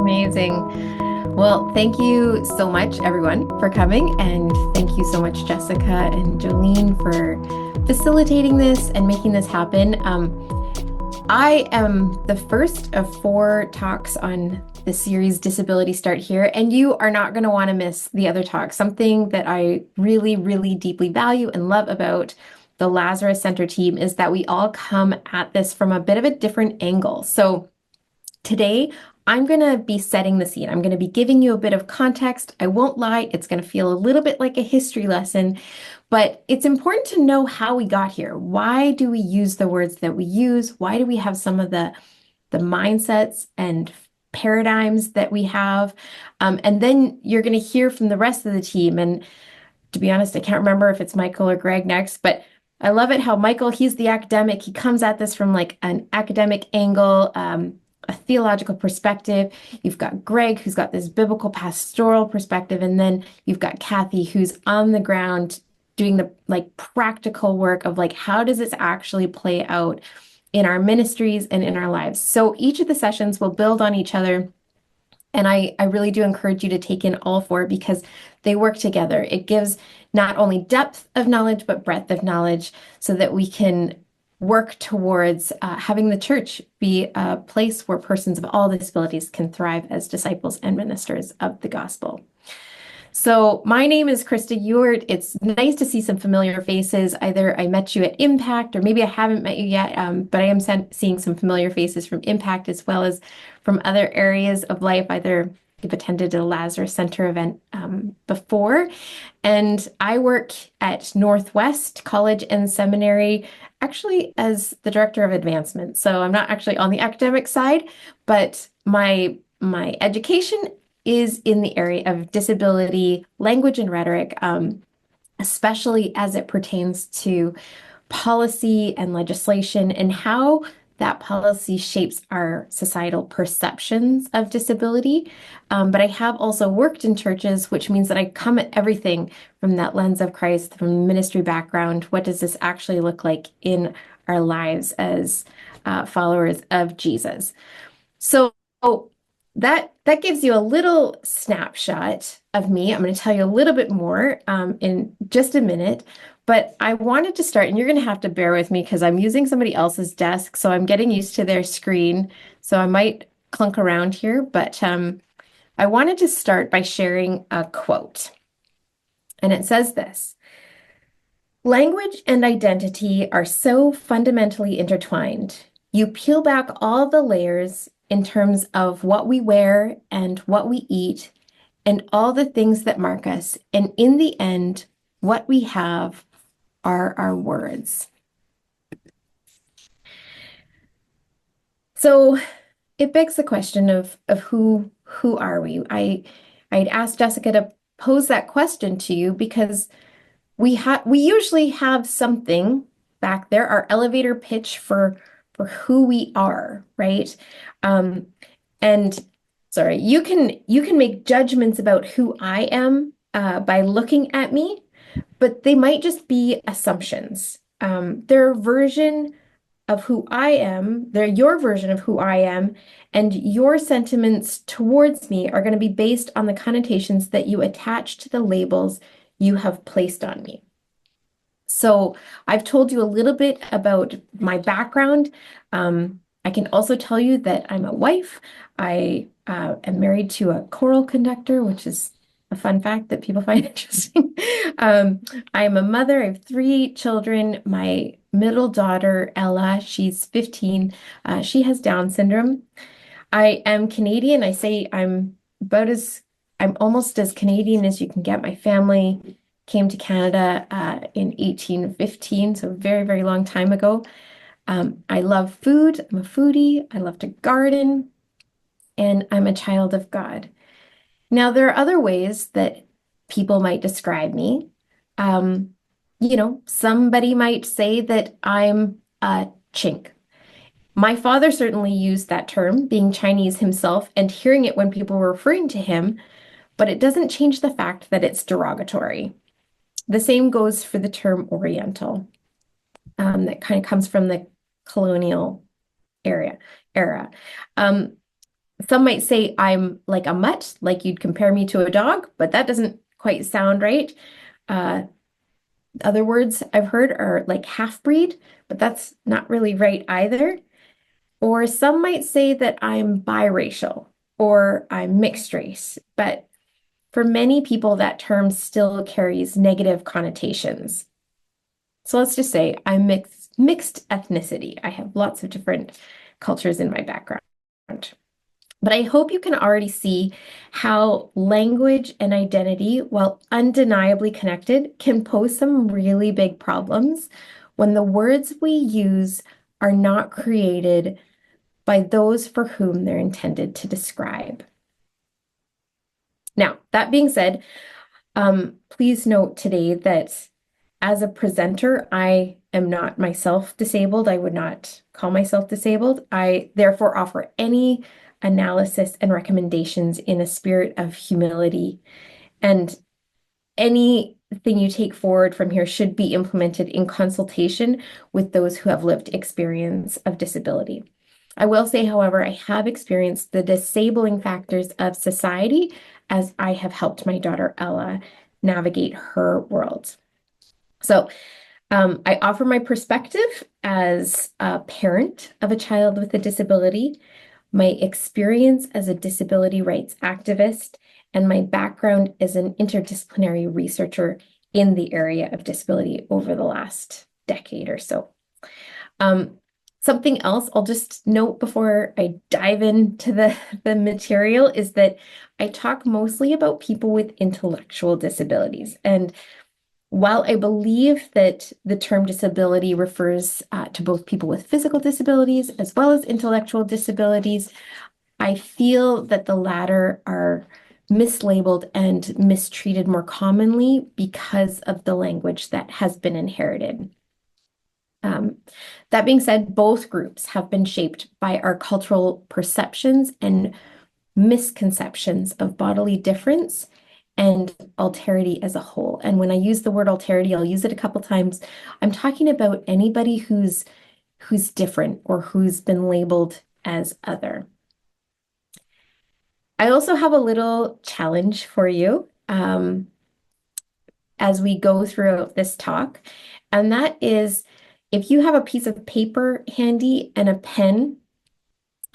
Amazing. Well, thank you so much, everyone, for coming. And thank you so much, Jessica and Jolene, for facilitating this and making this happen. I am the first of 4 talks on the series Disability Start Here, and you are not going to want to miss the other talks. Something that I really, really deeply value and love about the Lazarus Centre team is that we all come at this from a bit of a different angle. So today, I'm going to be setting the scene. I'm going to be giving you a bit of context. I won't lie, it's going to feel a little bit like a history lesson, but it's important to know how we got here. Why do we use the words that we use? Why do we have some of the mindsets and paradigms that we have? And then you're going to hear from the rest of the team. And to be honest, I can't remember if it's Michael or Greg next, but I love it how Michael, he's the academic. He comes at this from like an academic angle, a theological perspective. You've got Greg, who's got this biblical pastoral perspective, and then you've got Kathy, who's on the ground doing the like practical work of like, how does this actually play out in our ministries and in our lives? So each of the sessions will build on each other. And I really do encourage you to take in all 4 because they work together. It gives not only depth of knowledge, but breadth of knowledge so that we can work towards having the church be a place where persons of all disabilities can thrive as disciples and ministers of the gospel. So my name is Krista Ewert. It's nice to see some familiar faces. Either I met you at Impact or maybe I haven't met you yet, but I am seeing some familiar faces from Impact as well as from other areas of life. Either you've attended a Lazarus Centre event before, and I work at Northwest College and Seminary actually as the Director of Advancement. So I'm not actually on the academic side, but my education is in the area of disability, language, and rhetoric, especially as it pertains to policy and legislation and how that policy shapes our societal perceptions of disability. But I have also worked in churches, which means that I come at everything from that lens of Christ, from ministry background. What does this actually look like in our lives as followers of Jesus? So that gives you a little snapshot of me. I'm going to tell you a little bit more in just a minute, but I wanted to start, and you're going to have to bear with me because I'm using somebody else's desk, so I'm getting used to their screen, so I might clunk around here, but I wanted to start by sharing a quote, and it says this: "Language and identity are so fundamentally intertwined. You peel back all the layers in terms of what we wear and what we eat and all the things that mark us. And in the end, what we have are our words." So it begs the question of who are we? I'd asked Jessica to pose that question to you because we usually have something back there, our elevator pitch for who we are, right? And sorry, you can make judgments about who I am by looking at me, but they might just be assumptions. They're a version of who I am. They're your version of who I am, and your sentiments towards me are going to be based on the connotations that you attach to the labels you have placed on me. So I've told you a little bit about my background. I can also tell you that I'm a wife. I am married to a choral conductor, which is a fun fact that people find interesting. I'm a mother. I have 3 children. My middle daughter, Ella, she's 15. She has Down syndrome. I am Canadian. I say I'm almost as Canadian as you can get. My family came to Canada in 1815, so a very, very long time ago. I love food. I'm a foodie. I love to garden, and I'm a child of God. Now, there are other ways that people might describe me. Somebody might say that I'm a chink. My father certainly used that term, being Chinese himself, and hearing it when people were referring to him, but it doesn't change the fact that it's derogatory. The same goes for the term Oriental. That kind of comes from the colonial era. Some might say I'm like a mutt, like you'd compare me to a dog, but that doesn't quite sound right. Uh, Other words I've heard are like half-breed, but that's not really right either. Or some might say that I'm biracial or I'm mixed race, but for many people, that term still carries negative connotations. So let's just say I'm mixed ethnicity. I have lots of different cultures in my background. But I hope you can already see how language and identity, while undeniably connected, can pose some really big problems when the words we use are not created by those for whom they're intended to describe. Now, that being said, please note today that as a presenter, I am not myself disabled. I would not call myself disabled. I therefore offer any analysis and recommendations in a spirit of humility. And anything you take forward from here should be implemented in consultation with those who have lived experience of disability. I will say, however, I have experienced the disabling factors of society as I have helped my daughter Ella navigate her world. So I offer my perspective as a parent of a child with a disability, my experience as a disability rights activist, and my background as an interdisciplinary researcher in the area of disability over the last decade or so. Something else I'll just note before I dive into the material is that I talk mostly about people with intellectual disabilities. And while I believe that the term disability refers to both people with physical disabilities as well as intellectual disabilities, I feel that the latter are mislabeled and mistreated more commonly because of the language that has been inherited. That being said, both groups have been shaped by our cultural perceptions and misconceptions of bodily difference and alterity as a whole. And when I use the word alterity, I'll use it a couple times. I'm talking about anybody who's different or who's been labeled as other. I also have a little challenge for you as we go through this talk, and that is if you have a piece of paper handy and a pen,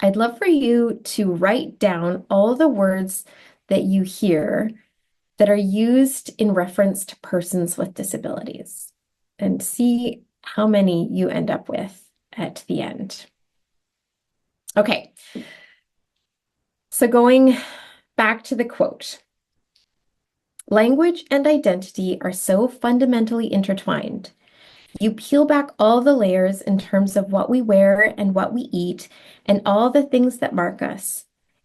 I'd love for you to write down all the words that you hear that are used in reference to persons with disabilities and see how many you end up with at the end. Okay, so going back to the quote, language and identity are so fundamentally intertwined. You peel back all the layers in terms of what we wear and what we eat and all the things that mark us.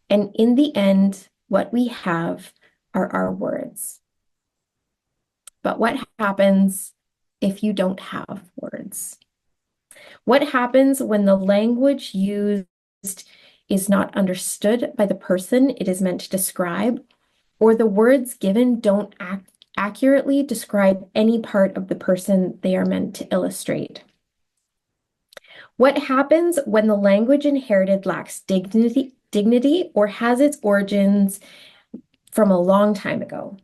And in the end, what we have are our words. But what happens if you don't have words? What happens when the language used is not understood by the person it is meant to describe, or the words given don't accurately describe any part of the person they are meant to illustrate? What happens when the language inherited lacks dignity or has its origins from a long time ago?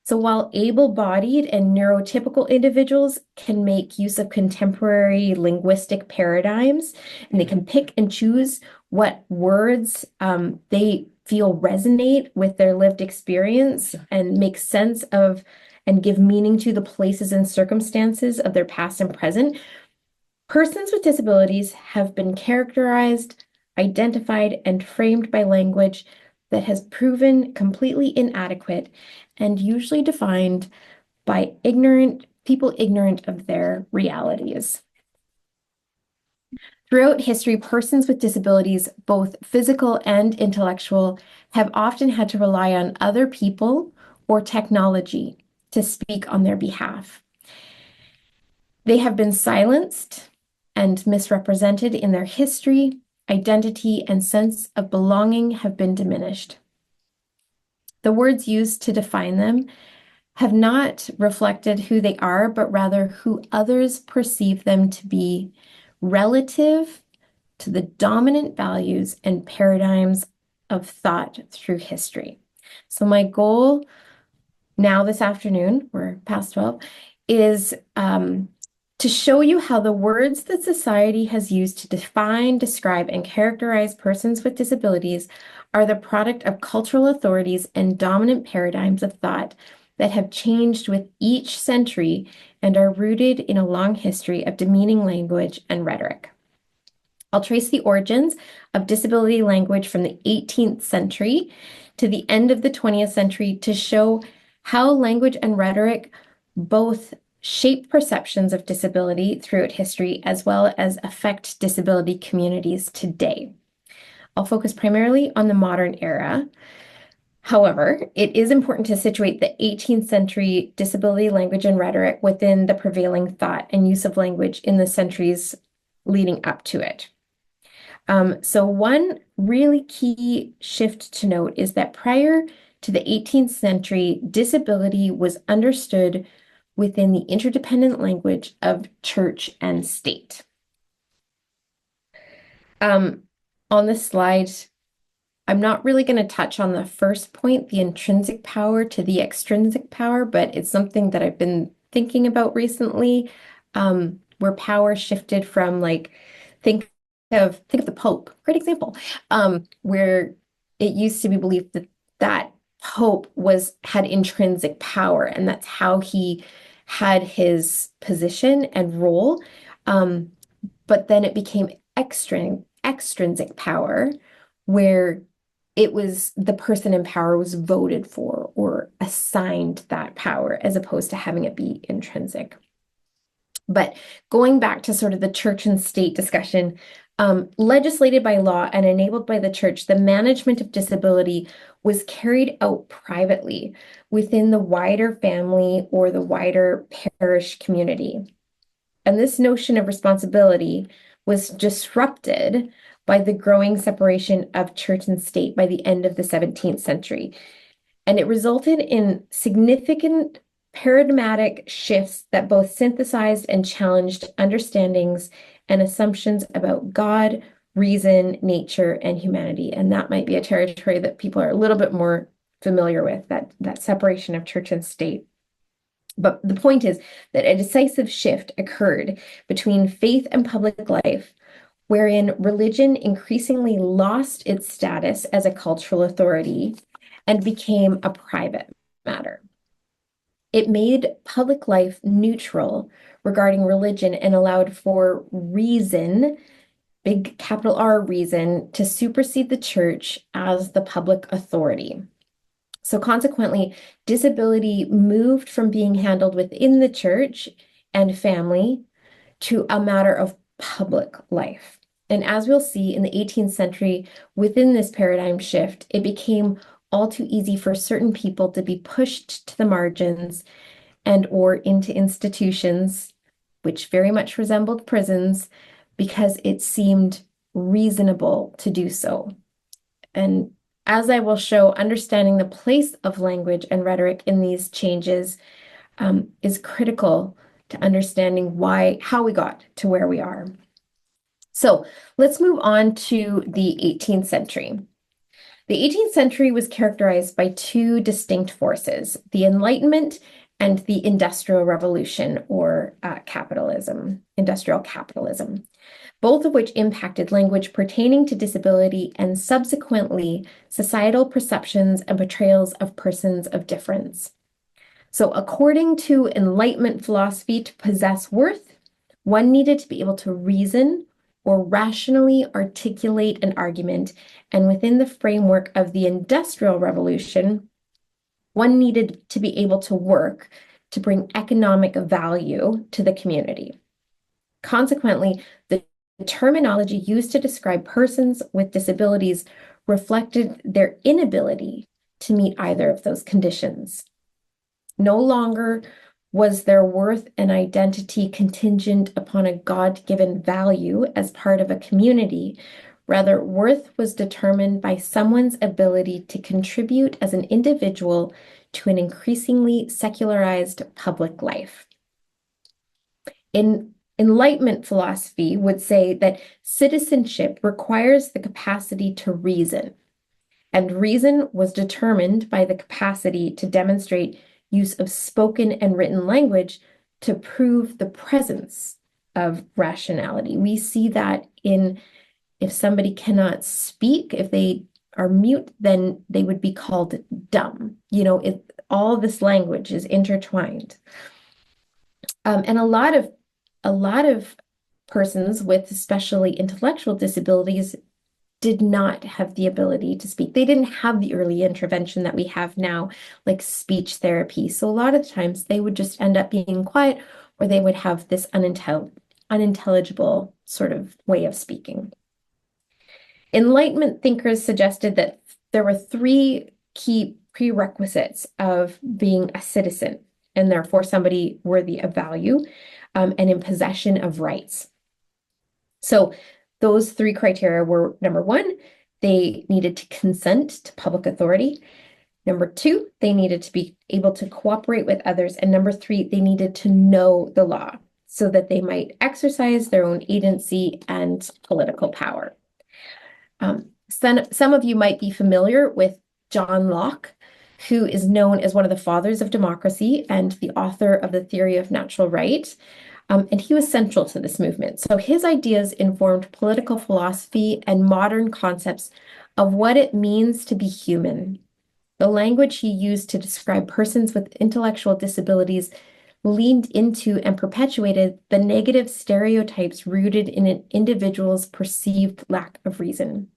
So while able-bodied and neurotypical individuals can make use of contemporary linguistic paradigms, and they can pick and choose what words they feel resonate with their lived experience and make sense of and give meaning to the places and circumstances of their past and present, persons with disabilities have been characterized, identified, and framed by language that has proven completely inadequate and usually defined by people ignorant of their realities. Throughout history, persons with disabilities, both physical and intellectual, have often had to rely on other people or technology to speak on their behalf. They have been silenced and misrepresented in their history. Identity and sense of belonging have been diminished. The words used to define them have not reflected who they are, but rather who others perceive them to be relative to the dominant values and paradigms of thought through history. So my goal now this afternoon, we're past 12, is to show you how the words that society has used to define, describe, and characterize persons with disabilities are the product of cultural authorities and dominant paradigms of thought that have changed with each century and are rooted in a long history of demeaning language and rhetoric. I'll trace the origins of disability language from the 18th century to the end of the 20th century to show how language and rhetoric both shape perceptions of disability throughout history as well as affect disability communities today. I'll focus primarily on the modern era. However, it is important to situate the 18th century disability language and rhetoric within the prevailing thought and use of language in the centuries leading up to it. So one really key shift to note is that prior to the 18th century, disability was understood within the interdependent language of church and state. On this slide, I'm not really going to touch on the first point, the intrinsic power to the extrinsic power, but it's something that I've been thinking about recently, where power shifted from think of the Pope, great example, where it used to be believed that Pope had intrinsic power, and that's how he had his position and role. But then it became extrinsic power, where it was the person in power was voted for or assigned that power as opposed to having it be intrinsic. But going back to sort of the church and state discussion, legislated by law and enabled by the church, the management of disability was carried out privately within the wider family or the wider parish community. And this notion of responsibility was disrupted by the growing separation of church and state by the end of the 17th century. And it resulted in significant paradigmatic shifts that both synthesized and challenged understandings and assumptions about God, reason, nature, and humanity. And that might be a territory that people are a little bit more familiar with, that separation of church and state. But the point is that a decisive shift occurred between faith and public life, wherein religion increasingly lost its status as a cultural authority and became a private matter. It made public life neutral regarding religion and allowed for reason, big capital R reason, to supersede the church as the public authority. So consequently, disability moved from being handled within the church and family to a matter of public life. And as we'll see in the 18th century, within this paradigm shift, it became all too easy for certain people to be pushed to the margins and or into institutions, which very much resembled prisons, because it seemed reasonable to do so. And as I will show, understanding the place of language and rhetoric in these changes is critical to understanding how we got to where we are. So let's move on to the 18th century. The 18th century was characterized by two distinct forces, the Enlightenment and the Industrial Revolution, or industrial capitalism, both of which impacted language pertaining to disability and subsequently societal perceptions and portrayals of persons of difference. So according to Enlightenment philosophy, to possess worth, one needed to be able to reason or rationally articulate an argument, and within the framework of the Industrial Revolution, one needed to be able to work to bring economic value to the community. Consequently, the terminology used to describe persons with disabilities reflected their inability to meet either of those conditions. No longer was their worth and identity contingent upon a God-given value as part of a community. Rather, worth was determined by someone's ability to contribute as an individual to an increasingly secularized public life. In Enlightenment philosophy would say that citizenship requires the capacity to reason, and reason was determined by the capacity to demonstrate use of spoken and written language to prove the presence of rationality. We see that in if somebody cannot speak, if they are mute, then they would be called dumb. All this language is intertwined. And a lot of persons with especially intellectual disabilities did not have the ability to speak. They didn't have the early intervention that we have now, like speech therapy. So a lot of times they would just end up being quiet, or they would have this unintelligible sort of way of speaking. Enlightenment thinkers suggested that there were three key prerequisites of being a citizen, and therefore somebody worthy of value, and in possession of rights. So those three criteria were, number one, they needed to consent to public authority. Number two, they needed to be able to cooperate with others. And number three, they needed to know the law so that they might exercise their own agency and political power. Some of you might be familiar with John Locke, who is known as one of the fathers of democracy and the author of the theory of natural right. And he was central to this movement. So his ideas informed political philosophy and modern concepts of what it means to be human. The language he used to describe persons with intellectual disabilities leaned into and perpetuated the negative stereotypes rooted in an individual's perceived lack of reason.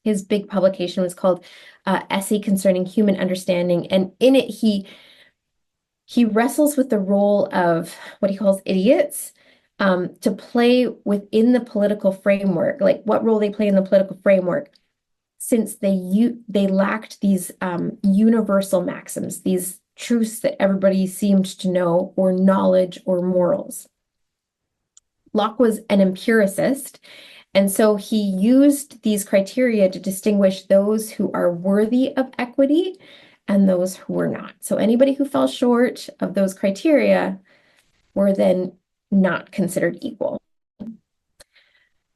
His big publication was called Essay Concerning Human Understanding, and in it he wrestles with the role of what he calls idiots to play within the political framework, like what role they play in the political framework, since they lacked these universal maxims, these truths that everybody seemed to know, or knowledge or morals. Locke was an empiricist, and so he used these criteria to distinguish those who are worthy of equity and those who were not. So anybody who fell short of those criteria were then not considered equal.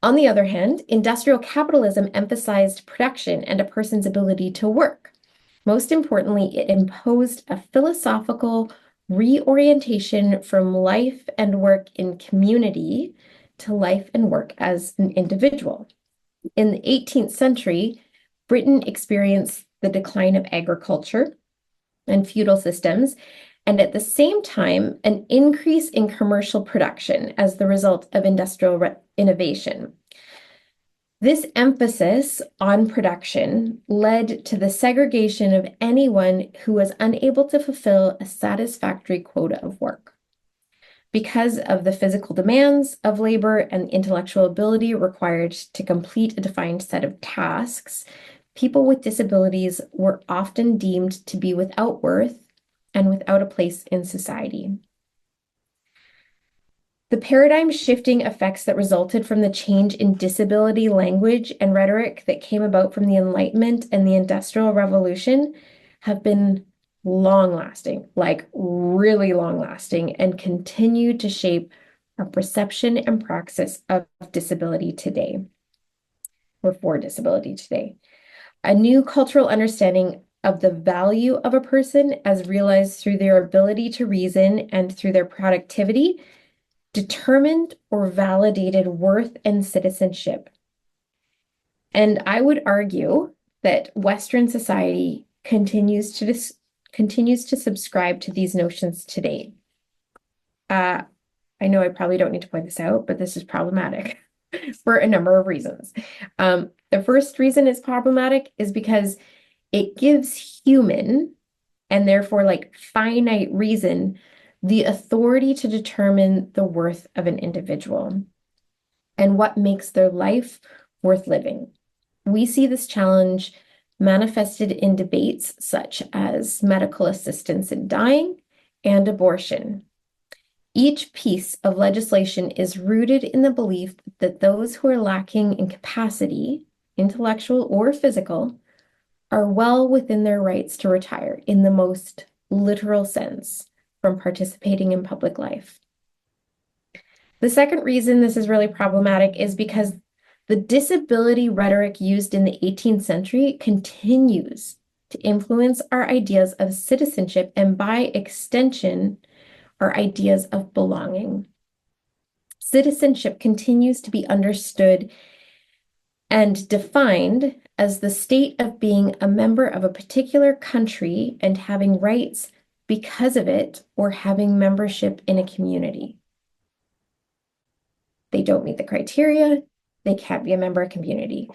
On the other hand, industrial capitalism emphasized production and a person's ability to work. Most importantly, it imposed a philosophical reorientation from life and work in community to life and work as an individual. In the 18th century, Britain experienced the decline of agriculture and feudal systems, and at the same time, an increase in commercial production as the result of industrial innovation. This emphasis on production led to the segregation of anyone who was unable to fulfill a satisfactory quota of work. Because of the physical demands of labor and intellectual ability required to complete a defined set of tasks, people with disabilities were often deemed to be without worth and without a place in society. The paradigm-shifting effects that resulted from the change in disability language and rhetoric that came about from the Enlightenment and the Industrial Revolution have been long-lasting, like really long-lasting, and continue to shape our perception and praxis of disability today, or for disability today. A new cultural understanding of the value of a person as realized through their ability to reason and through their productivity determined or validated worth and citizenship. And I would argue that Western society continues to subscribe to these notions today. I know I probably don't need to point this out, but this is problematic for a number of reasons. The first reason it's problematic is because it gives human, and therefore like finite reason, the authority to determine the worth of an individual and what makes their life worth living. We see this challenge manifested in debates such as medical assistance in dying and abortion. Each piece of legislation is rooted in the belief that those who are lacking in capacity, intellectual or physical, are well within their rights to retire in the most literal sense from participating in public life. The second reason this is really problematic is because the disability rhetoric used in the 18th century continues to influence our ideas of citizenship and, by extension, our ideas of belonging. Citizenship continues to be understood and defined as the state of being a member of a particular country and having rights because of it, or having membership in a community. They don't meet the criteria, they can't be a member of a community.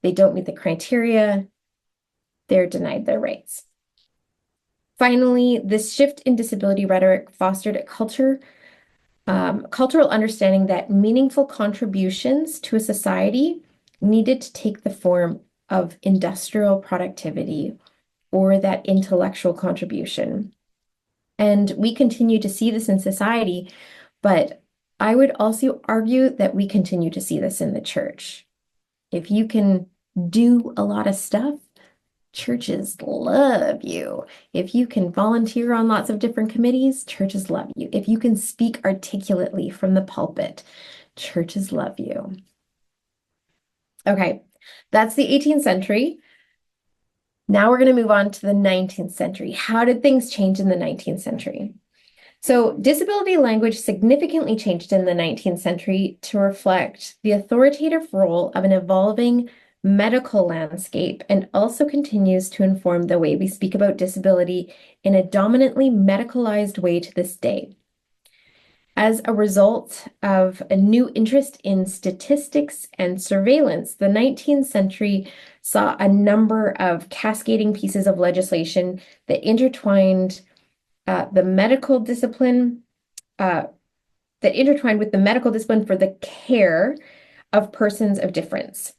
They don't meet the criteria, they're denied their rights. Finally, this shift in disability rhetoric fostered a cultural understanding that meaningful contributions to a society needed to take the form of industrial productivity or that intellectual contribution. And we continue to see this in society, but I would also argue that we continue to see this in the church. If you can do a lot of stuff, churches love you. If you can volunteer on lots of different committees, churches love you. If you can speak articulately from the pulpit, churches love you. Okay, that's the 18th century. Now we're going to move on to the 19th century. How did things change in the 19th century? So disability language significantly changed in the 19th century to reflect the authoritative role of an evolving medical landscape, and also continues to inform the way we speak about disability in a dominantly medicalized way to this day. As a result of a new interest in statistics and surveillance, the 19th century saw a number of cascading pieces of legislation that intertwined the medical discipline, that intertwined with the medical discipline for the care of persons of difference.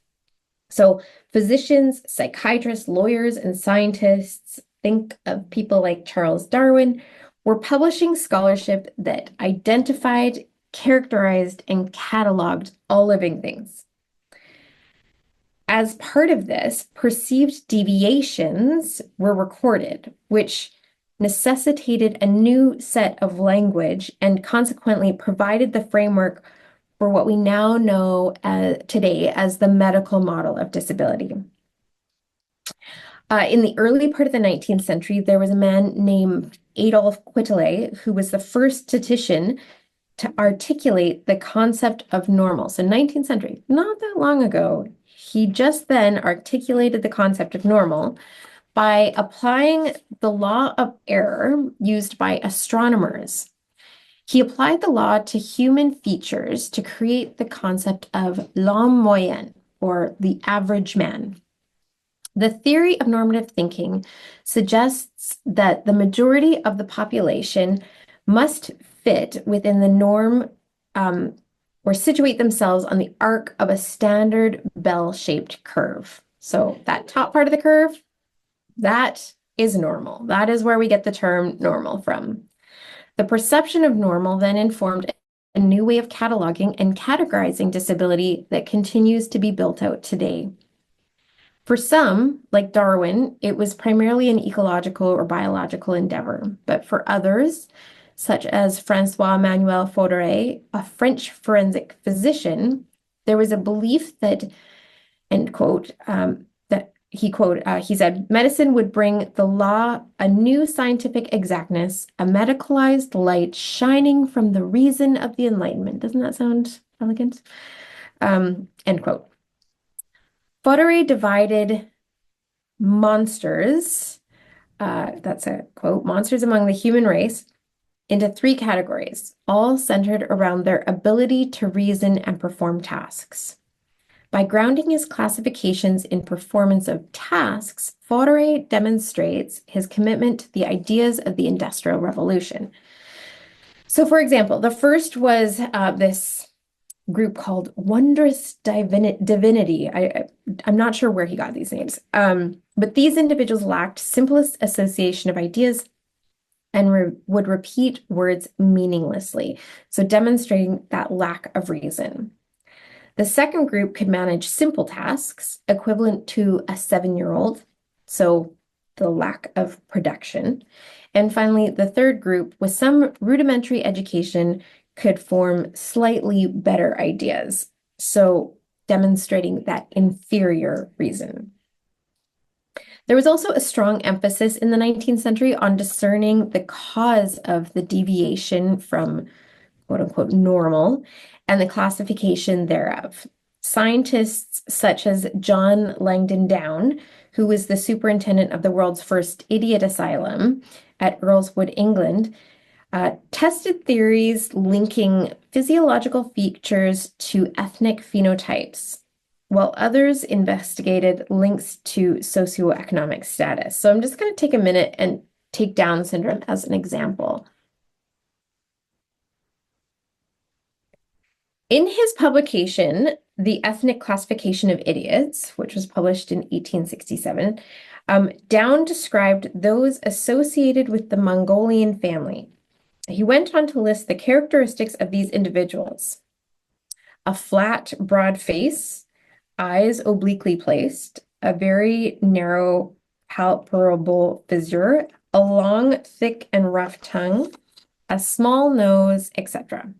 So physicians, psychiatrists, lawyers, and scientists, think of people like Charles Darwin, were publishing scholarship that identified, characterized, and cataloged all living things. As part of this, perceived deviations were recorded, which necessitated a new set of language and consequently provided the framework for what we now know today as the medical model of disability. In the early part of the 19th century, there was a man named Adolf Quetelet, who was the first statistician to articulate the concept of normal. So 19th century, not that long ago, he just then articulated the concept of normal by applying the law of error used by astronomers. He applied the law to human features to create the concept of l'homme moyen, or the average man. The theory of normative thinking suggests that the majority of the population must fit within the norm, or situate themselves on the arc of a standard bell-shaped curve. So that top part of the curve, that is normal. That is where we get the term normal from. The perception of normal then informed a new way of cataloging and categorizing disability that continues to be built out today. For some, like Darwin, it was primarily an ecological or biological endeavor, but for others, such as François-Manuel Fodoré, a French forensic physician, there was a belief that, end quote, he said, medicine would bring the law a new scientific exactness, a medicalized light shining from the reason of the Enlightenment. Doesn't that sound elegant? End quote. Fodoré divided monsters, that's a quote, monsters among the human race, into three categories, all centered around their ability to reason and perform tasks. By grounding his classifications in performance of tasks, Fodoré demonstrates his commitment to the ideas of the Industrial Revolution. So, for example, the first was this group called Wondrous Divinity. I'm not sure where he got these names, but these individuals lacked simplest association of ideas and would repeat words meaninglessly, so demonstrating that lack of reason. The second group could manage simple tasks equivalent to a 7-year-old, so the lack of production. And finally, the third group, with some rudimentary education, could form slightly better ideas. So demonstrating that inferior reason. There was also a strong emphasis in the 19th century on discerning the cause of the deviation from quote unquote normal and the classification thereof. Scientists such as John Langdon Down, who was the superintendent of the world's first idiot asylum at Earlswood, England, tested theories linking physiological features to ethnic phenotypes, while others investigated links to socioeconomic status. So I'm just going to take a minute and take Down syndrome as an example. In his publication, The Ethnic Classification of Idiots, which was published in 1867, Down described those associated with the Mongolian family. He went on to list the characteristics of these individuals: a flat, broad face, eyes obliquely placed, a very narrow palpable fissure, a long, thick, and rough tongue, a small nose, etc.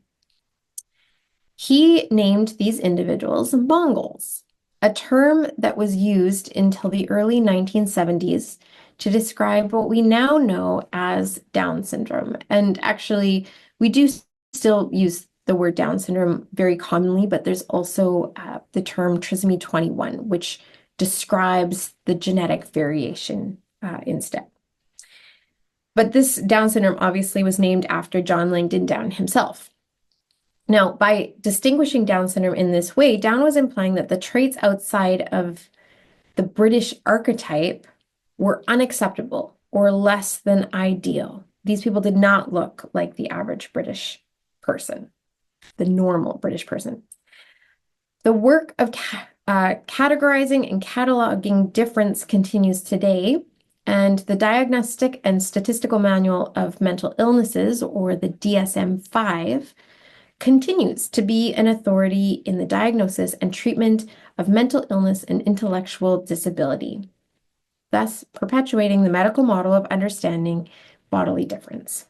He named these individuals Mongols, a term that was used until the early 1970s to describe what we now know as Down syndrome. And actually, we do still use the word Down syndrome very commonly, but there's also the term trisomy 21, which describes the genetic variation instead. But this Down syndrome obviously was named after John Langdon Down himself. Now, by distinguishing Down syndrome in this way, Down was implying that the traits outside of the British archetype were unacceptable or less than ideal. These people did not look like the average British person, the normal British person. The work of categorizing and cataloging difference continues today, and the Diagnostic and Statistical Manual of Mental Illnesses, or the DSM-5, continues to be an authority in the diagnosis and treatment of mental illness and intellectual disability, thus perpetuating the medical model of understanding bodily difference.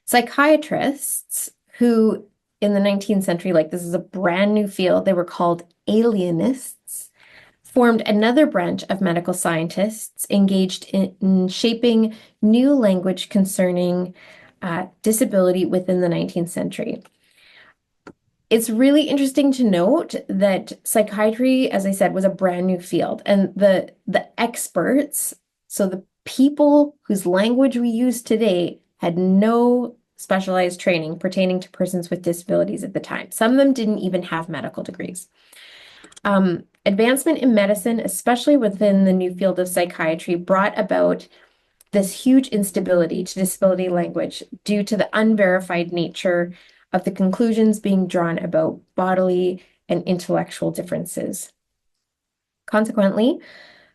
Psychiatrists who in the 19th century, like this is a brand new field, they were called alienists, formed another branch of medical scientists engaged in shaping new language concerning disability within the 19th century. It's really interesting to note that psychiatry, as I said, was a brand new field, and the experts, so the people whose language we use today, had no specialized training pertaining to persons with disabilities at the time. Some of them didn't even have medical degrees. Advancement in medicine, especially within the new field of psychiatry, brought about this huge instability to disability language due to the unverified nature of the conclusions being drawn about bodily and intellectual differences. Consequently,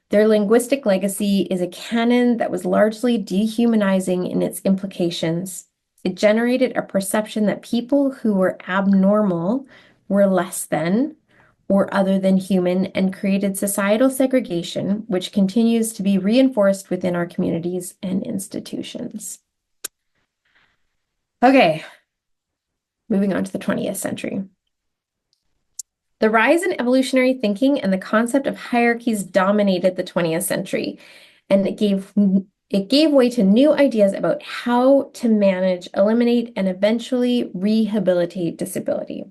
their linguistic legacy is a canon that was largely dehumanizing in its implications. It generated a perception that people who were abnormal were less than or other than human, and created societal segregation, which continues to be reinforced within our communities and institutions. Okay, moving on to the 20th century. The rise in evolutionary thinking and the concept of hierarchies dominated the 20th century, and it gave way to new ideas about how to manage, eliminate, and eventually rehabilitate disability.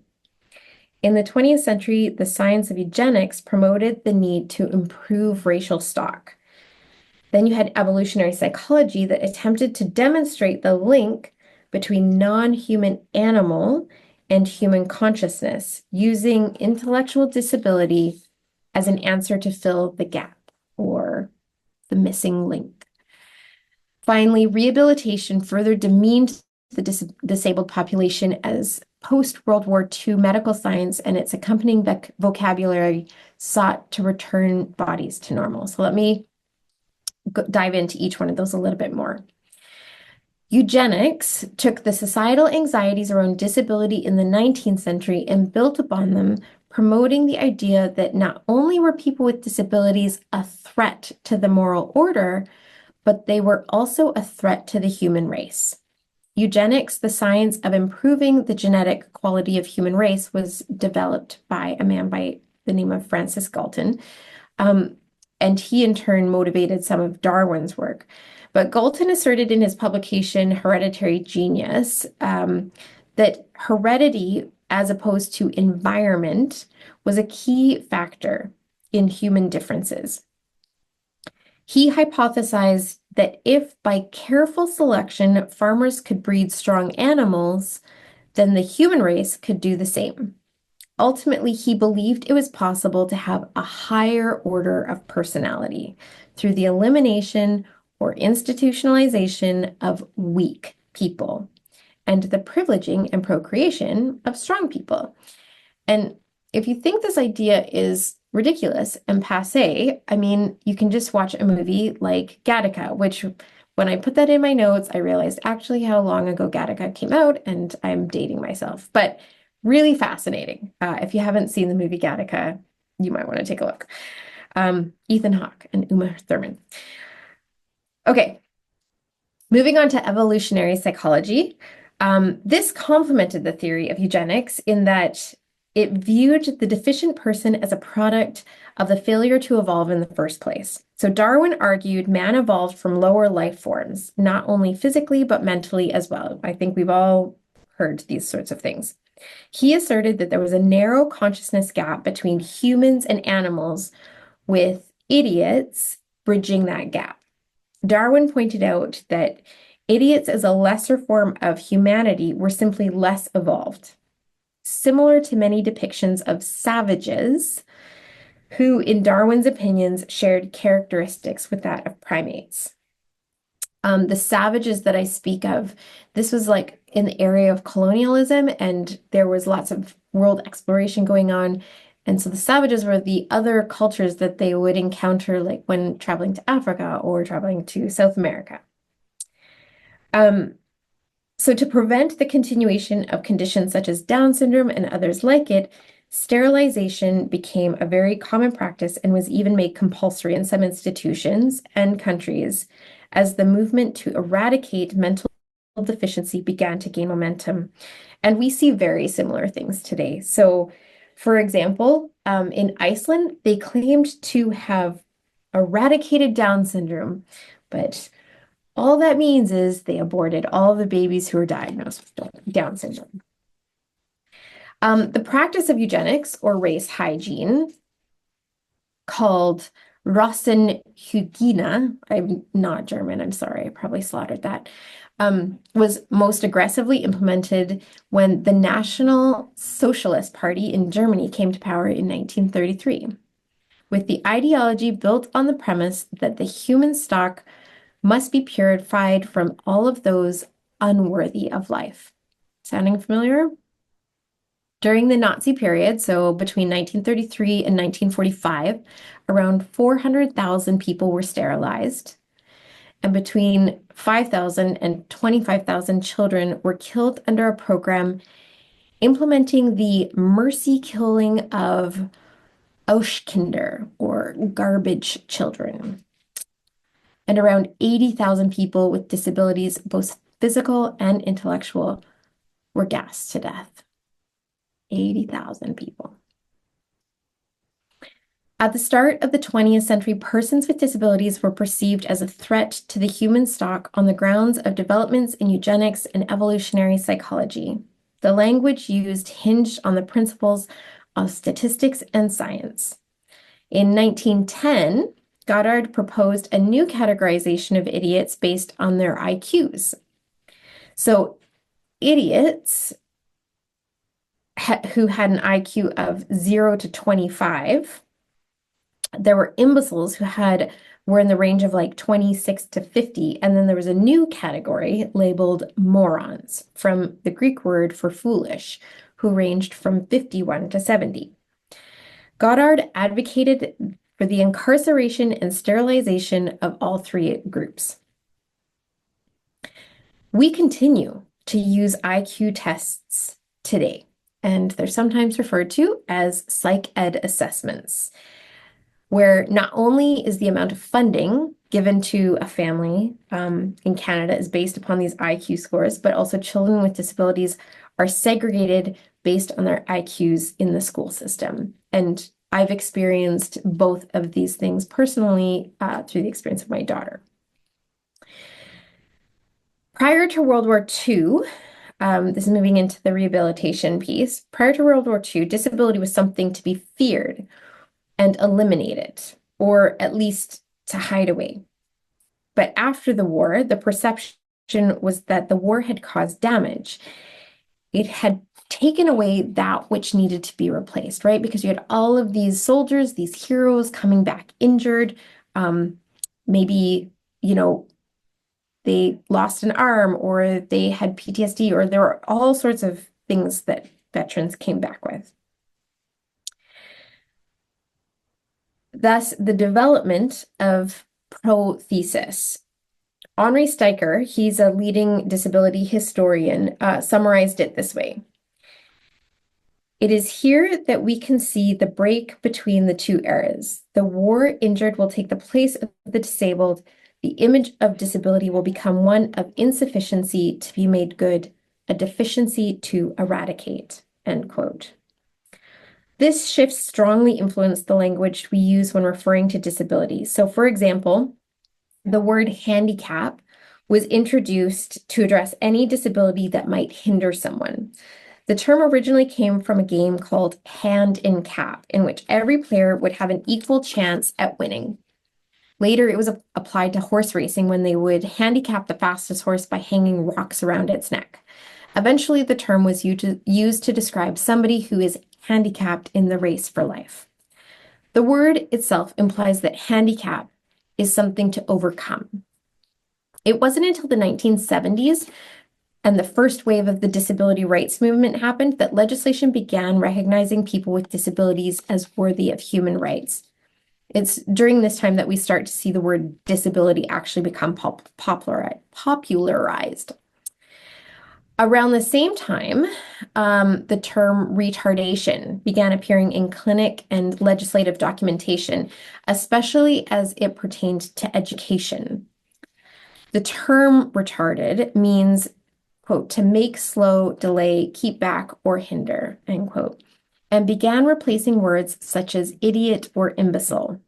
In the 20th century, the science of eugenics promoted the need to improve racial stock. Then you had evolutionary psychology that attempted to demonstrate the link between non-human animal and human consciousness, using intellectual disability as an answer to fill the gap or the missing link. Finally, rehabilitation further demeaned the disabled population as post-World War II medical science and its accompanying vocabulary sought to return bodies to normal. So let me dive into each one of those a little bit more. Eugenics took the societal anxieties around disability in the 19th century and built upon them, promoting the idea that not only were people with disabilities a threat to the moral order, but they were also a threat to the human race. Eugenics, the science of improving the genetic quality of human race, was developed by a man by the name of Francis Galton. And he in turn motivated some of Darwin's work. But Galton asserted in his publication, Hereditary Genius, that heredity, as opposed to environment, was a key factor in human differences. He hypothesized that if by careful selection farmers could breed strong animals, then the human race could do the same. Ultimately, he believed it was possible to have a higher order of personality through the elimination or institutionalization of weak people and the privileging and procreation of strong people. And if you think this idea is ridiculous and passé, I mean, you can just watch a movie like Gattaca, which when I put that in my notes, I realized actually how long ago Gattaca came out, and I'm dating myself. But really fascinating. If you haven't seen the movie Gattaca, you might want to take a look. Ethan Hawke and Uma Thurman. Okay, moving on to evolutionary psychology. This complemented the theory of eugenics in that it viewed the deficient person as a product of the failure to evolve in the first place. So Darwin argued man evolved from lower life forms, not only physically, but mentally as well. I think we've all heard these sorts of things. He asserted that there was a narrow consciousness gap between humans and animals, with idiots bridging that gap. Darwin pointed out that idiots as a lesser form of humanity were simply less evolved, similar to many depictions of savages who, in Darwin's opinions, shared characteristics with that of primates. The savages that I speak of, this was like in the area of colonialism, and there was lots of world exploration going on. And so the savages were the other cultures that they would encounter, like when traveling to Africa or traveling to South America. So to prevent the continuation of conditions such as Down syndrome and others like it, sterilization became a very common practice and was even made compulsory in some institutions and countries as the movement to eradicate mental deficiency began to gain momentum. And we see very similar things today. So, for example, in Iceland, they claimed to have eradicated Down syndrome, but all that means is they aborted all of the babies who were diagnosed with Down syndrome. The practice of eugenics or race hygiene, called Rassenhygiene, I'm not German, I'm sorry, I probably slaughtered that, was most aggressively implemented when the National Socialist Party in Germany came to power in 1933, with the ideology built on the premise that the human stock must be purified from all of those unworthy of life. Sounding familiar? During the Nazi period, so between 1933 and 1945, around 400,000 people were sterilized, and between 5,000 and 25,000 children were killed under a program implementing the mercy killing of Auschkinder, or garbage children. And around 80,000 people with disabilities, both physical and intellectual, were gassed to death. 80,000 people. At the start of the 20th century, persons with disabilities were perceived as a threat to the human stock on the grounds of developments in eugenics and evolutionary psychology. The language used hinged on the principles of statistics and science. In 1910, Goddard proposed a new categorization of idiots based on their IQs. So idiots who had an IQ of 0 to 25. There were imbeciles who were in the range of like 26 to 50. And then there was a new category labeled morons, from the Greek word for foolish, who ranged from 51 to 70. Goddard advocated for the incarceration and sterilization of all three groups. We continue to use IQ tests today, and they're sometimes referred to as psych ed assessments, where not only is the amount of funding given to a family in Canada is based upon these IQ scores, but also children with disabilities are segregated based on their IQs in the school system. And I've experienced both of these things personally through the experience of my daughter. Prior to World War II, this is moving into the rehabilitation piece. Prior to World War II, disability was something to be feared and eliminated, or at least to hide away. But after the war, the perception was that the war had caused damage. It had taken away that which needed to be replaced, right? Because you had all of these soldiers, these heroes coming back injured. Maybe, they lost an arm or they had PTSD, or there were all sorts of things that veterans came back with. Thus, the development of prothesis. Henri Steiker, he's a leading disability historian, summarized it this way. It is here that we can see the break between the two eras. The war injured will take the place of the disabled. The image of disability will become one of insufficiency to be made good, a deficiency to eradicate, end quote. This shift strongly influenced the language we use when referring to disability. So, for example, the word handicap was introduced to address any disability that might hinder someone. The term originally came from a game called Hand in Cap, in which every player would have an equal chance at winning. Later, it was applied to horse racing when they would handicap the fastest horse by hanging rocks around its neck. Eventually, the term was used to describe somebody who is handicapped in the race for life. The word itself implies that handicap is something to overcome. It wasn't until the 1970s and the first wave of the disability rights movement happened that legislation began recognizing people with disabilities as worthy of human rights. It's during this time that we start to see the word disability actually become popularized. Around the same time, the term retardation began appearing in clinic and legislative documentation, especially as it pertained to education. The term retarded means, quote, to make slow, delay, keep back, or hinder, end quote, and began replacing words such as idiot or imbecile.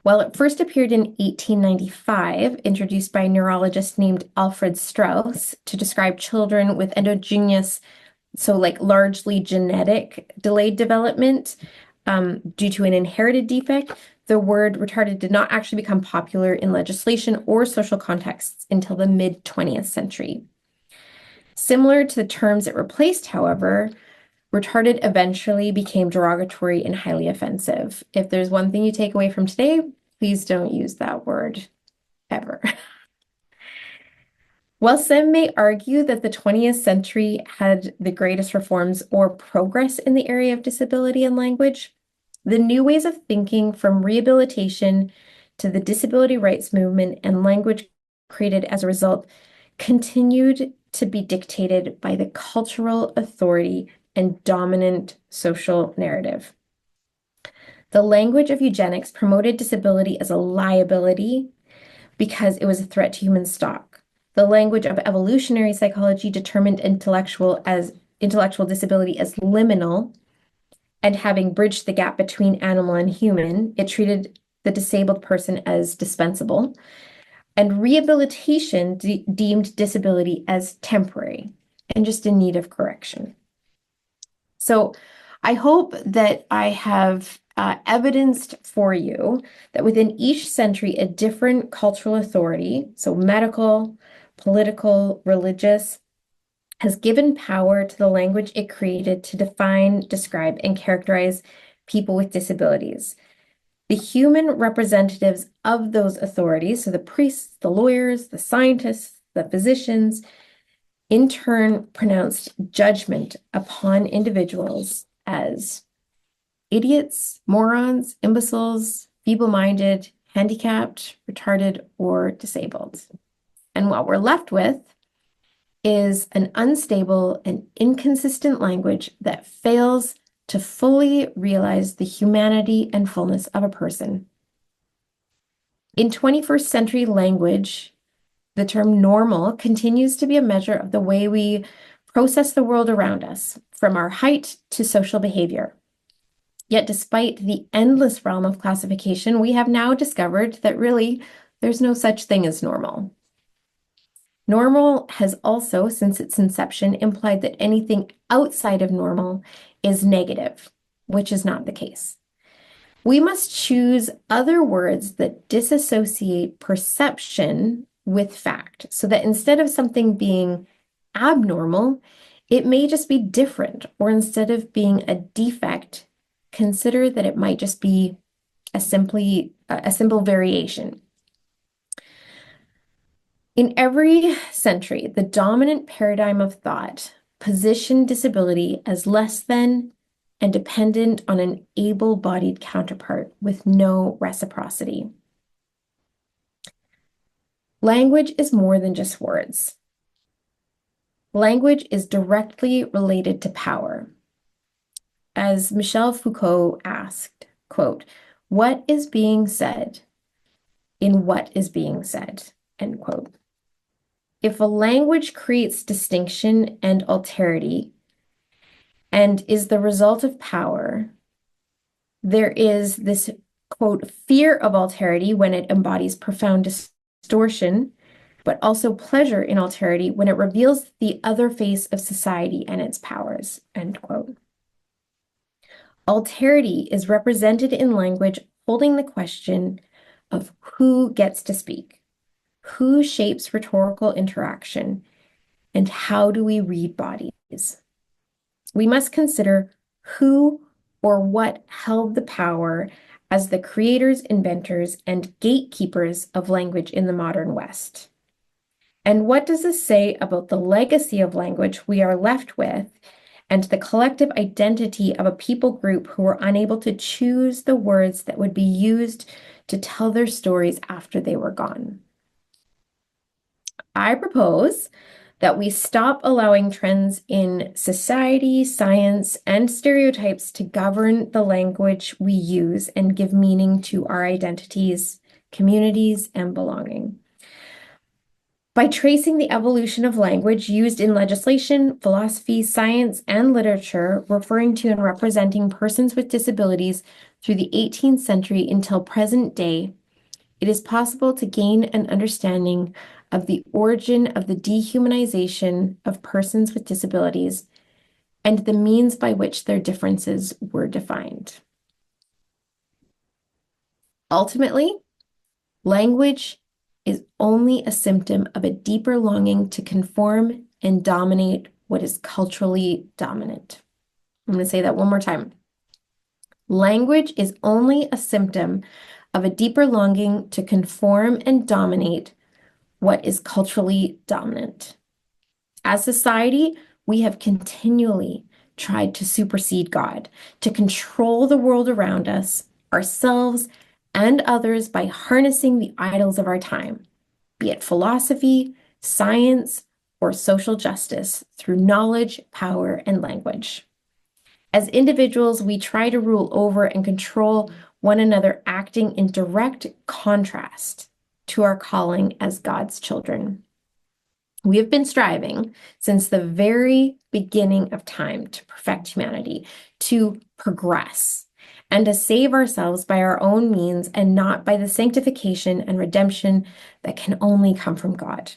While it first appeared in 1895, introduced by a neurologist named Alfred Strauss to describe children with endogenous, so like largely genetic delayed development due to an inherited defect, the word retarded did not actually become popular in legislation or social contexts until the mid-20th century. Similar to the terms it replaced, however, retarded eventually became derogatory and highly offensive. If there's one thing you take away from today, please don't use that word ever. While some may argue that the 20th century had the greatest reforms or progress in the area of disability and language, the new ways of thinking from rehabilitation to the disability rights movement and language created as a result continued to be dictated by the cultural authority and dominant social narrative. The language of eugenics promoted disability as a liability because it was a threat to human stock. The language of evolutionary psychology determined intellectual disability as liminal, and having bridged the gap between animal and human, it treated the disabled person as dispensable. And rehabilitation deemed disability as temporary and just in need of correction. So I hope that I have evidenced for you that within each century, a different cultural authority, so medical, political, religious, has given power to the language it created to define, describe, and characterize people with disabilities. The human representatives of those authorities, so the priests, the lawyers, the scientists, the physicians, in turn pronounced judgment upon individuals as idiots, morons, imbeciles, feeble-minded, handicapped, retarded, or disabled. And what we're left with is an unstable and inconsistent language that fails to fully realize the humanity and fullness of a person. In 21st century language, the term normal continues to be a measure of the way we process the world around us, from our height to social behavior. Yet despite the endless realm of classification, we have now discovered that really there's no such thing as normal. Normal has also, since its inception, implied that anything outside of normal is negative, which is not the case. We must choose other words that disassociate perception with fact, so that instead of something being abnormal, it may just be different, or instead of being a defect, consider that it might just be a simple variation. In every century, the dominant paradigm of thought positioned disability as less than and dependent on an able-bodied counterpart with no reciprocity. Language is more than just words. Language is directly related to power. As Michel Foucault asked, quote, "What is being said in what is being said?" End quote. If a language creates distinction and alterity and is the result of power, there is this, quote, "fear of alterity when it embodies profound distortion, but also pleasure in alterity when it reveals the other face of society and its powers," end quote. Alterity is represented in language holding the question of who gets to speak, who shapes rhetorical interaction, and how do we read bodies? We must consider who or what held the power as the creators, inventors, and gatekeepers of language in the modern West. And what does this say about the legacy of language we are left with and the collective identity of a people group who were unable to choose the words that would be used to tell their stories after they were gone? I propose that we stop allowing trends in society, science, and stereotypes to govern the language we use and give meaning to our identities, communities, and belonging. By tracing the evolution of language used in legislation, philosophy, science, and literature, referring to and representing persons with disabilities through the 18th century until present day, it is possible to gain an understanding of the origin of the dehumanization of persons with disabilities and the means by which their differences were defined. Ultimately, language is only a symptom of a deeper longing to conform and dominate what is culturally dominant. I'm going to say that one more time. Language is only a symptom of a deeper longing to conform and dominate what is culturally dominant. As society, we have continually tried to supersede God, to control the world around us, ourselves, and others by harnessing the idols of our time, be it philosophy, science, or social justice through knowledge, power, and language. As individuals, we try to rule over and control one another, acting in direct contrast to our calling as God's children. We have been striving since the very beginning of time to perfect humanity, to progress, and to save ourselves by our own means and not by the sanctification and redemption that can only come from God.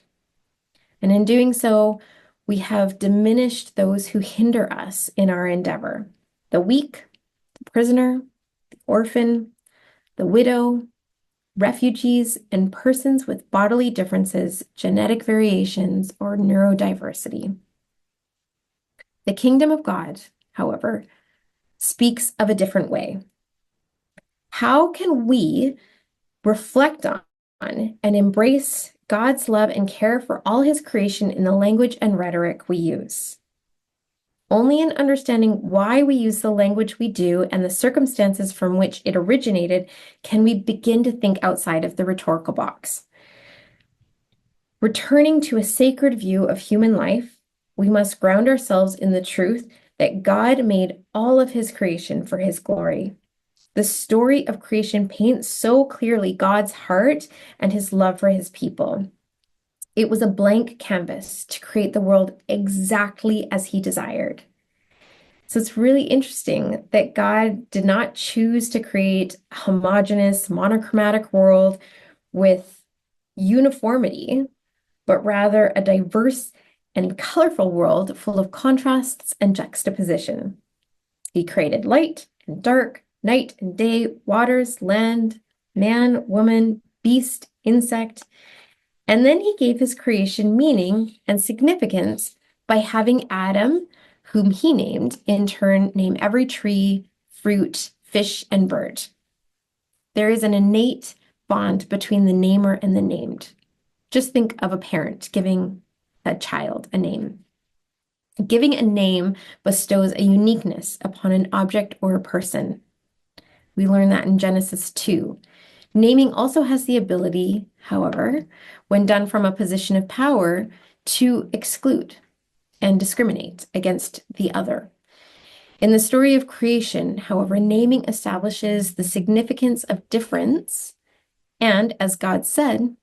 And in doing so, we have diminished those who hinder us in our endeavor: the weak, the prisoner, the orphan, the widow, refugees, and persons with bodily differences, genetic variations, or neurodiversity. The kingdom of God, however, speaks of a different way. How can we reflect on and embrace God's love and care for all his creation in the language and rhetoric we use? Only in understanding why we use the language we do and the circumstances from which it originated can we begin to think outside of the rhetorical box. Returning to a sacred view of human life, we must ground ourselves in the truth that God made all of his creation for his glory. The story of creation paints so clearly God's heart and his love for his people. It was a blank canvas to create the world exactly as he desired. So it's really interesting that God did not choose to create a homogeneous, monochromatic world with uniformity, but rather a diverse and colorful world full of contrasts and juxtaposition. He created light and dark, night and day, waters, land, man, woman, beast, insect, and then he gave his creation meaning and significance by having Adam, whom he named, in turn name every tree, fruit, fish, and bird. There is an innate bond between the namer and the named. Just think of a parent giving a child a name. Giving a name bestows a uniqueness upon an object or a person. We learn that in Genesis 2. Naming also has the ability, however, when done from a position of power, to exclude and discriminate against the other. In the story of creation, however, naming establishes the significance of difference, and as God said,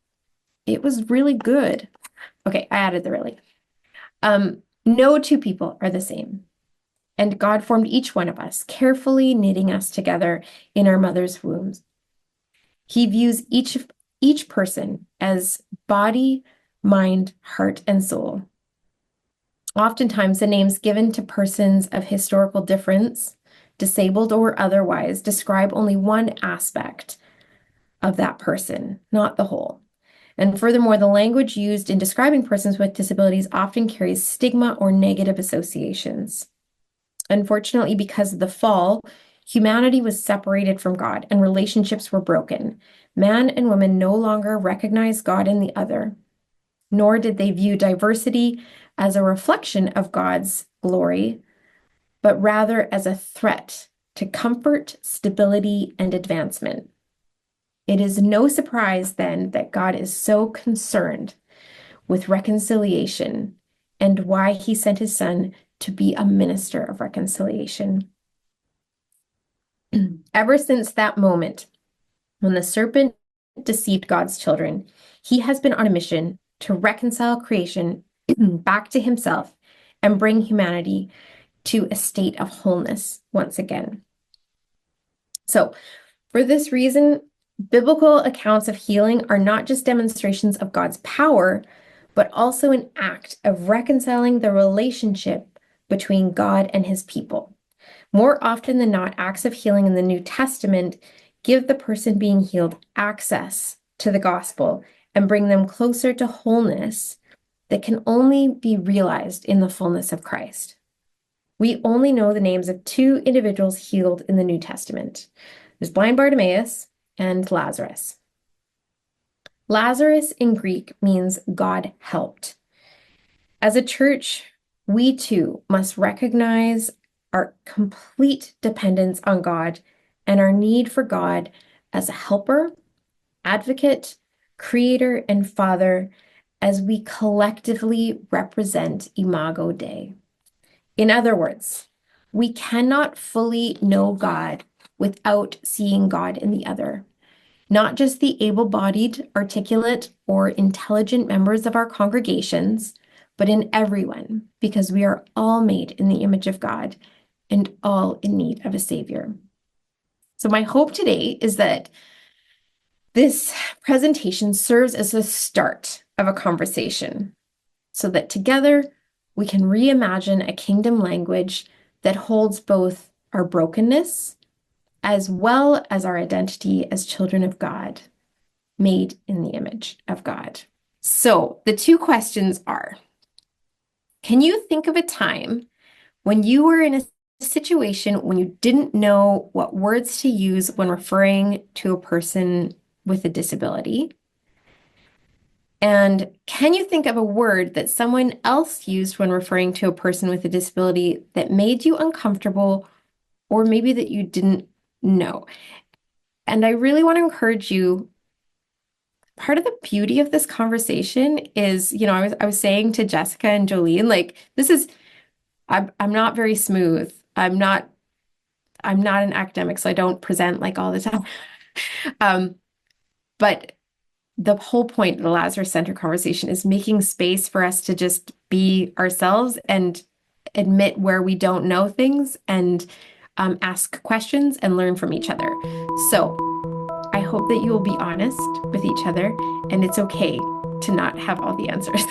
it was really good. Okay, I added the really. No two people are the same. And God formed each one of us, carefully knitting us together in our mother's wombs. He views each person as body, mind, heart, and soul. Oftentimes, the names given to persons of historical difference, disabled or otherwise, describe only one aspect of that person, not the whole. And furthermore, the language used in describing persons with disabilities often carries stigma or negative associations. Unfortunately, because of the fall, humanity was separated from God and relationships were broken. Man and woman no longer recognized God in the other, nor did they view diversity as a reflection of God's glory, but rather as a threat to comfort, stability, and advancement. It is no surprise then that God is so concerned with reconciliation and why he sent his son to be a minister of reconciliation. Ever since that moment when the serpent deceived God's children, he has been on a mission to reconcile creation back to himself and bring humanity to a state of wholeness once again. So, for this reason, biblical accounts of healing are not just demonstrations of God's power, but also an act of reconciling the relationship between God and his people. More often than not, acts of healing in the New Testament give the person being healed access to the gospel and bring them closer to wholeness that can only be realized in the fullness of Christ. We only know the names of two individuals healed in the New Testament. There's blind Bartimaeus and Lazarus. Lazarus in Greek means God helped. As a church, we too must recognize our complete dependence on God and our need for God as a helper, advocate, creator, and father as we collectively represent Imago Dei. In other words, we cannot fully know God without seeing God in the other. Not just the able-bodied, articulate, or intelligent members of our congregations, but in everyone, because we are all made in the image of God and all in need of a Savior. So my hope today is that this presentation serves as the start of a conversation so that together we can reimagine a kingdom language that holds both our brokenness as well as our identity as children of God, made in the image of God. So the two questions are, can you think of a time when you were in a situation when you didn't know what words to use when referring to a person with a disability? And can you think of a word that someone else used when referring to a person with a disability that made you uncomfortable, or maybe that you didn't know? And I really want to encourage you. Part of the beauty of this conversation is, I was saying to Jessica and Jolene, like, this is I'm not very smooth. I'm not an academic, so I don't present like all the time. Um, but the whole point of the Lazarus Centre conversation is making space for us to just be ourselves and admit where we don't know things and ask questions and learn from each other. So I hope that you will be honest with each other, and it's okay to not have all the answers.